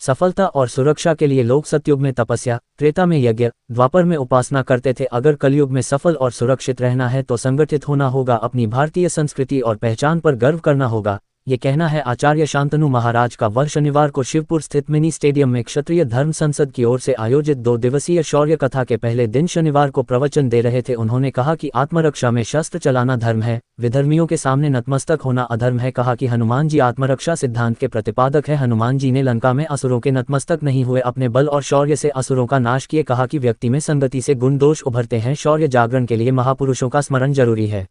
सफलता और सुरक्षा के लिए लोग सतयुग में तपस्या, त्रेता में यज्ञ, द्वापर में उपासना करते थे। अगर कलयुग में सफल और सुरक्षित रहना है तो संगठित होना होगा, अपनी भारतीय संस्कृति और पहचान पर गर्व करना होगा। ये कहना है आचार्य शांतनु महाराज का। वह शनिवार को शिवपुर स्थित मिनी स्टेडियम में क्षत्रिय धर्म संसद की ओर से आयोजित 2 दिवसीय शौर्य कथा के पहले दिन शनिवार को प्रवचन दे रहे थे। उन्होंने कहा कि आत्मरक्षा में शस्त्र चलाना धर्म है, विधर्मियों के सामने नतमस्तक होना अधर्म है। कहा कि हनुमान जी आत्मरक्षा सिद्धांत के प्रतिपादक है। हनुमान जी ने लंका में असुरों के नतमस्तक नहीं हुए, अपने बल और शौर्य से असुरों का नाश किए। कहा कि व्यक्ति में संगति से गुण दोष उभरते हैं, शौर्य जागरण के लिए महापुरुषों का स्मरण जरूरी है।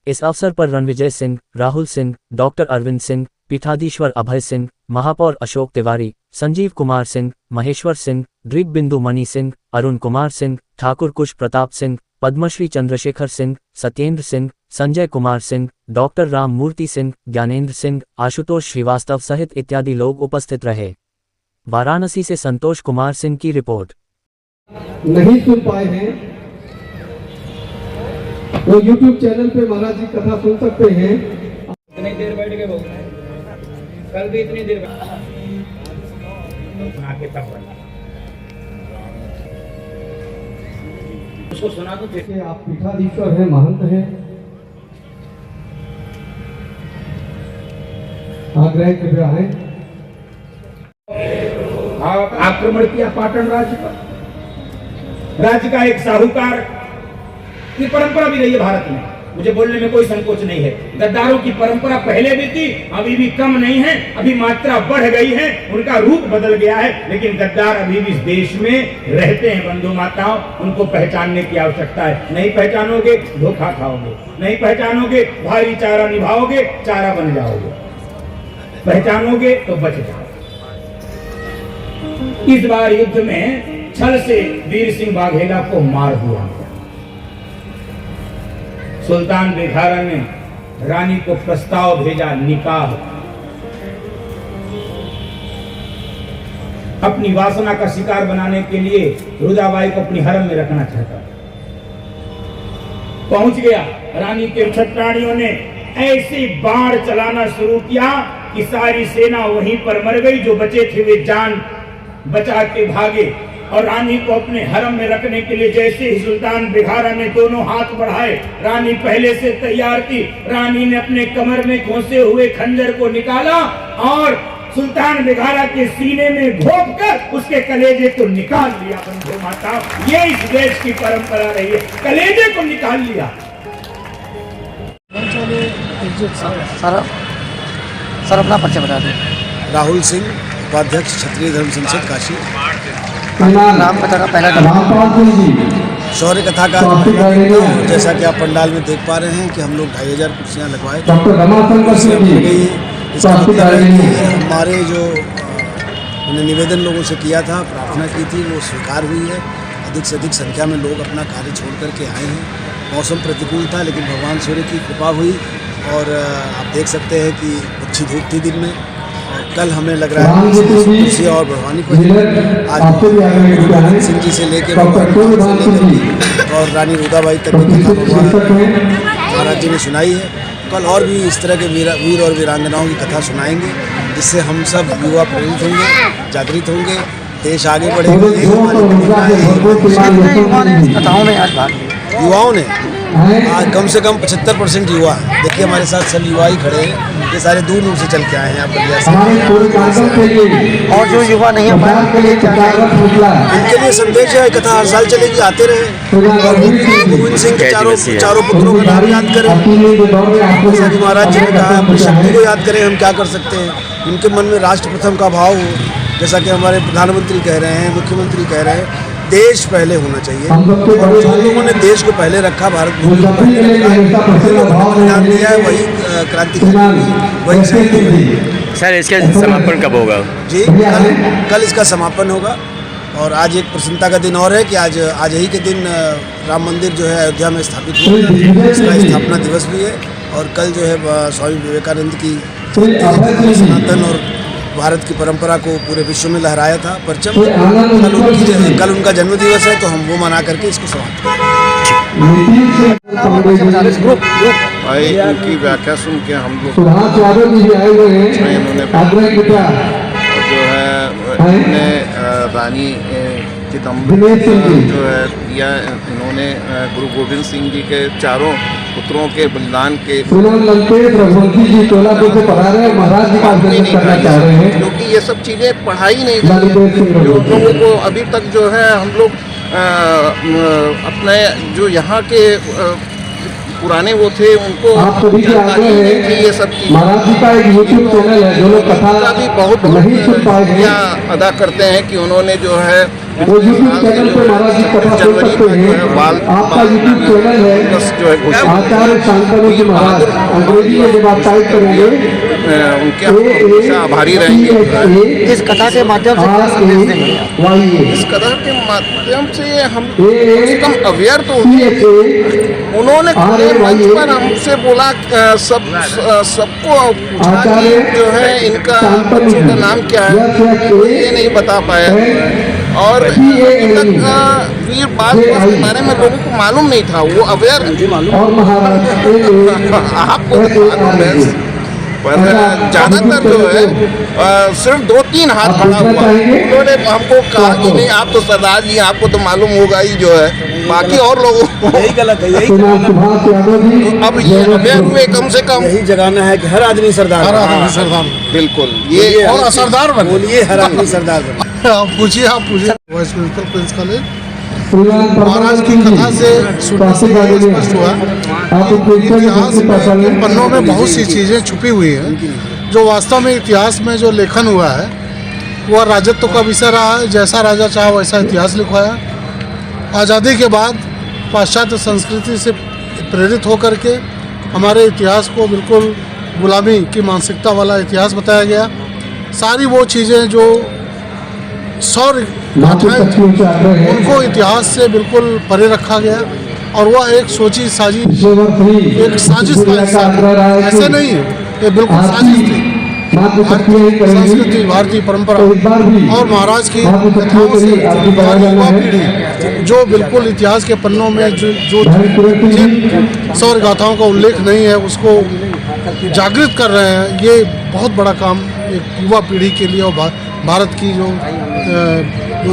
इस अवसर पर रणविजय सिंह, राहुल सिंह, डॉक्टर अरविंद सिंह, पीठाधीश्वर अभय सिंह, महापौर अशोक तिवारी, संजीव कुमार सिंह, महेश्वर सिंह, द्वीपबिंदु मणि सिंह, अरुण कुमार सिंह, ठाकुर कुश प्रताप सिंह, पद्मश्री चंद्रशेखर सिंह, सत्येंद्र सिंह, संजय कुमार सिंह, डॉक्टर राम मूर्ति सिंह, ज्ञानेंद्र सिंह, आशुतोष श्रीवास्तव सहित इत्यादि लोग उपस्थित रहे। वाराणसी से संतोष कुमार सिंह की रिपोर्ट। नहीं सुन पाए हैं वो YouTube चैनल पे महाराज जी कथा सुन सकते हैं। इतनी देर बैठ के बोलना है, कल भी इतनी देर आके तब बोलना। उसको सुना तो देखिए, आप पीठाधीश्वर हैं, महंत हैं, आग्रह कृपया है। आक्रमण किया पाटन राज्य पर, राज्य का एक साहूकार की परंपरा भी रही है भारत में, मुझे बोलने में कोई संकोच नहीं है। गद्दारों की परंपरा पहले भी थी, अभी भी कम नहीं है, अभी मात्रा बढ़ गई है, उनका रूप बदल गया है, लेकिन गद्दार अभी भी इस देश में रहते हैं। बंधु माताओं, उनको पहचानने की आवश्यकता है। नहीं पहचानोगे धोखा खाओगे, नहीं पहचानोगे भारी चारा निभाओगे, चारा बन जाओगे। पहचानोगे तो बच जाओगे। इस बार युद्ध में छल से वीर सिंह वाघेला को मार दिया। सुल्तान बेघारा ने रानी को प्रस्ताव भेजा निकाह। अपनी वासना का शिकार बनाने के लिए रुदाबाई को अपनी हरम में रखना चाहता। पहुंच गया, रानी के छत्राणियों ने ऐसी बाढ़ चलाना शुरू किया कि सारी सेना वहीं पर मर गई। जो बचे थे वे जान बचा के भागे, और रानी को अपने हरम में रखने के लिए जैसे ही सुल्तान बेघारा ने दोनों हाथ बढ़ाए, रानी पहले से तैयार थी। रानी ने अपने कमर में खोसे हुए खंजर को निकाला और सुल्तान बेघारा के सीने में घोंप कर उसके कलेजे को निकाल लिया। बंधु माता, ये इस देश की परंपरा रही है, कलेजे को निकाल लिया। सर अपना परिचय बता दें। राहुल सिंह, उपाध्यक्ष क्षत्रिय धर्म संसद काशी। नाम पता का पहला शौर्य कथा का जैसा कि आप पंडाल में देख पा रहे हैं कि हम लोग 2500 कुर्सियाँ लगवाए थे। इसका मतलब है कि हमारे जो हमने निवेदन लोगों से किया था, प्रार्थना की थी, वो स्वीकार हुई है। अधिक से अधिक संख्या में लोग अपना कार्य छोड़ करके आए हैं। मौसम प्रतिकूल था, लेकिन भगवान सूर्य की कृपा हुई और आप देख सकते हैं कि अच्छी धूप थी दिन में। कल हमें लग रहा है कुर्सी और भवानी को आज सिंह जी से लेकर और रानी रुदाबाई तक की कथा भगवान महाराज जी ने सुनाई है। कल और भी इस तरह के वीर और वीरांगनाओं की कथा सुनाएंगे, जिससे हम सब युवा प्रेरित होंगे, जागृत होंगे, देश आगे बढ़ेगा। युवाओं ने आज कम से कम 75% युवा है। देखिए हमारे साथ सब युवा ही खड़े हैं, ये सारे दूर दूर से चल के आए हैं यहाँ बलिया से। और जो युवा नहीं है उनके लिए संदेश है, कथा हर साल चलेगी, आते रहे। और गोविंद सिंह के चारों पुत्रों का नाम याद करें, जैसा कि महाराज जी ने कहा, अपनी शक्ति को याद करें, हम क्या कर सकते हैं। उनके मन में राष्ट्र प्रथम का भाव हो, जैसा कि हमारे प्रधानमंत्री कह रहे हैं, मुख्यमंत्री कह रहे हैं, देश पहले होना चाहिए। और जो लोगों ने देश को पहले रखा, भारत भूमि को पहले रखा, बलिदान दिया है, वही क्रांतिकारी, वही शहीद। सर इसका समापन कब होगा? जी कल इसका समापन होगा। और आज एक प्रसन्नता का दिन और है कि आज ही के दिन राम मंदिर जो है अयोध्या में स्थापित हुआ, इसका स्थापना दिवस भी है। और कल जो है स्वामी विवेकानंद की सनातन और भारत की परंपरा को पूरे विश्व में लहराया था परचम। कल उनका जन्मदिवस है, तो हम वो मना करके इसको समाप्त भाई उनकी व्याख्या सुन के हम लोग जो है इन्होंने रानी चिदम्बर जो है दिया, इन्होंने गुरु गोविंद सिंह जी के चारों पुत्रों के बलिदान के रघुवंशी जी तोलापुर से पढ़ा रहे हैं, महाराज जी का अभिनंदन करना चाह रहे हैं। क्योंकि ये सब चीज़ें पढ़ाई नहीं गई, जो लोगों को अभी तक जो है हम लोग अपने जो यहाँ के पुराने वो थे उनको आप सभी के आगे है, ये सब चीज़ें महाराज जी का एक यूट्यूब चैनल है, जो लोग कथा भी बहुत नहीं सुन पाए हैं, अदा करते हैं कि उन्होंने जो है वो यूट्यूब चैनल पे महाराज जी कथा सुन सकते हैं। आपका यूट्यूब चैनल है जो है आचार्य शांतनु जी महाराज, अंग्रेजी में जब आप टाइप करेंगे उनके हमेशा आभारी रहेंगे। इस कथा के माध्यम से क्या संदेश देंगे? इस कथा के माध्यम से हम कम से कम अवेयर तो हुए। उन्होंने खुले मंच पर हमसे बोला सबको पूछा कि जो है इनका बच्चों का नाम क्या है, ये नहीं बता पाए और अभी तक वीर बाल के बारे में लोगों को मालूम नहीं था, वो अवेयर आपको मालूम है, पर ज़्यादातर जो है सिर्फ 2-3 हाथ बढ़ा हुआ। उन्होंने हमको कहा कि नहीं आप तो सरदार जी, आपको तो मालूम होगा ही जो है, बाकी और लोगों को यही गलत है, यही अब ये अवेयर हुए कम से कम। यही जगाना है कि हर आदमी सरदार, हर आदमी सरदार, बिल्कुल ये और असरदार बने, बोलिए हर आदमी सरदार बने। आप पूछिए वाइस प्रिंसिपल प्रिंस कॉलेज। महाराज की कथा से सुनने से स्पष्ट हुआ इतिहास के पन्नों में बहुत सी चीज़ें छुपी हुई हैं, जो वास्तव में इतिहास में जो लेखन हुआ है वह राजत्व का विषय रहा है। जैसा राजा चाहा वैसा इतिहास लिखवाया। आज़ादी के बाद पाश्चात्य संस्कृति से प्रेरित होकर के हमारे इतिहास को बिल्कुल गुलामी की मानसिकता वाला इतिहास बताया गया। सारी वो चीज़ें जो सौर गाथाएं उनको इतिहास से बिल्कुल परे रखा गया और वह एक सोची साजी एक साजिश था। ऐसे नहीं है, ये बिल्कुल साजिश थी। संस्कृति, भारतीय परंपरा और महाराज की कथाओं से हमारी युवा पीढ़ी जो बिल्कुल इतिहास के पन्नों में जो जिन सौर गाथाओं का उल्लेख नहीं है उसको जागृत कर रहे हैं। ये बहुत बड़ा काम एक युवा पीढ़ी के लिए और भारत की जो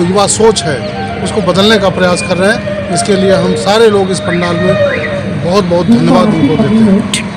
युवा सोच है उसको बदलने का प्रयास कर रहे हैं। इसके लिए हम सारे लोग इस पंडाल में बहुत बहुत धन्यवाद उनको देते हैं।